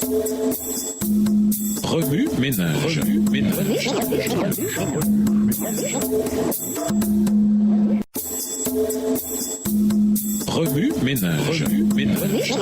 Remue ménage. Remue ménage.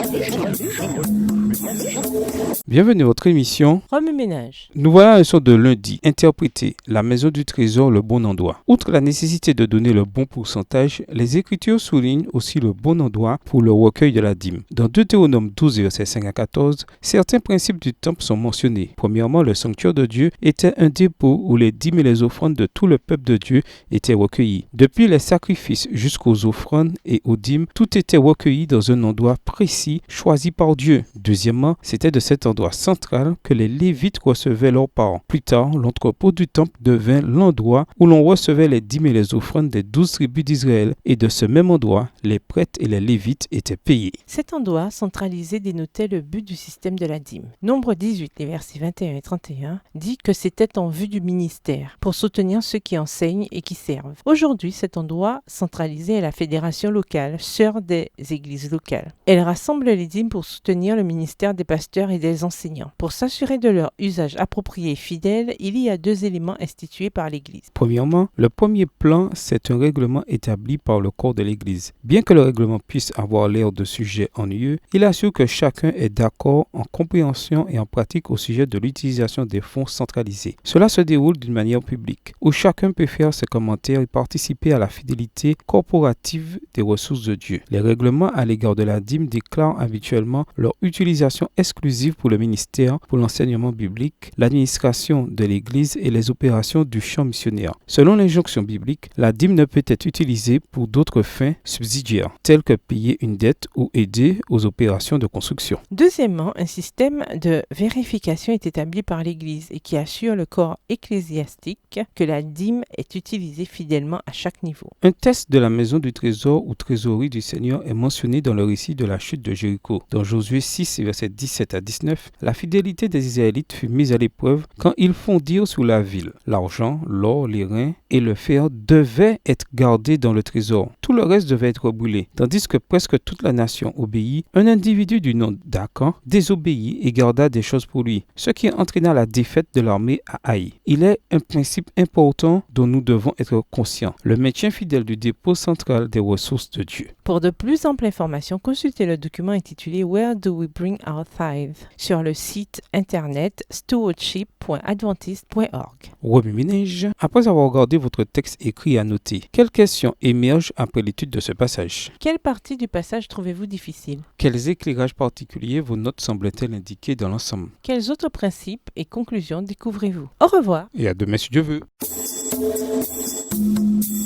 Bienvenue à votre émission Remue ménage. Nous voilà à la leçon de lundi. Interpréter la maison du trésor, le bon endroit. Outre la nécessité de donner le bon pourcentage, les Écritures soulignent aussi le bon endroit pour le recueil de la dîme. Dans Deutéronome 12, versets 5 à 14, certains principes du temple sont mentionnés. Premièrement, le sanctuaire de Dieu était un dépôt où les dîmes et les offrandes de tout le peuple de Dieu étaient recueillis. Depuis les sacrifices jusqu'aux offrandes et aux dîmes, tout était recueilli dans un endroit précis choisi par Dieu. Deuxièmement, c'était de cet endroit central que les Lévites recevaient leurs parents. Plus tard, l'entrepôt du temple devint l'endroit où l'on recevait les dîmes et les offrandes des 12 tribus d'Israël, et de ce même endroit, les prêtres et les Lévites étaient payés. Cet endroit centralisé dénotait le but du système de la dîme. Nombre 18, les versets 21 et 31, dit que c'était en vue du ministère, pour soutenir ceux qui enseignent et qui servent. Aujourd'hui, cet endroit centralisé est la fédération locale, sœur des églises locales. Elle rassemble les dîmes pour soutenir le ministère des pasteurs et des enseignants. Pour s'assurer de leur usage approprié et fidèle, il y a deux éléments institués par l'Église. Premièrement, le premier plan, c'est un règlement établi par le corps de l'Église. Bien que le règlement puisse avoir l'air de sujet ennuyeux, il assure que chacun est d'accord en compréhension et en pratique au sujet de l'utilisation des fonds centralisés. Cela se déroule d'une manière publique, où chacun peut faire ses commentaires et participer à la fidélité corporative des ressources de Dieu. Les règlements à l'égard de la dîme déclarent habituellement leur utilisation exclusive pour le ministère, pour l'enseignement biblique, l'administration de l'Église et les opérations du champ missionnaire. Selon l'injonction biblique, la dîme ne peut être utilisée pour d'autres fins subsidiaires, telles que payer une dette ou aider aux opérations de construction. Deuxièmement, un système de vérification est établi par l'Église et qui assure le corps ecclésiastique que la dîme est utilisée fidèlement à chaque niveau. Un test de la maison du trésor ou trésorerie du Seigneur est mentionné dans le récit de la chute de Jéricho. Dans Josué 6, versets 17 à 19, la fidélité des Israélites fut mise à l'épreuve quand ils fondirent sur la ville. L'argent, l'or, les reins et le fer devaient être gardés dans le trésor. Tout le reste devait être brûlé. Tandis que presque toute la nation obéit, un individu du nom d'Akan désobéit et garda des choses pour lui, ce qui entraîna la défaite de l'armée à Haï. Il est un principe important dont nous devons être conscients, le maintien fidèle du dépôt central des ressources de Dieu. Pour de plus amples informations, consultez le document intitulé Where do we bring our tithe sur le site internet stewardship.adventist.org. Remue ménage, après avoir regardé votre texte écrit et annoté, quelles questions émergent après l'étude de ce passage? Quelle partie du passage trouvez-vous difficile? Quels éclairages particuliers vos notes semblent-elles indiquer dans l'ensemble? Quels autres principes et conclusions découvrez-vous? Au revoir. Et à demain si Dieu veut.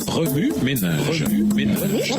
Remue ménage. Remue ménage.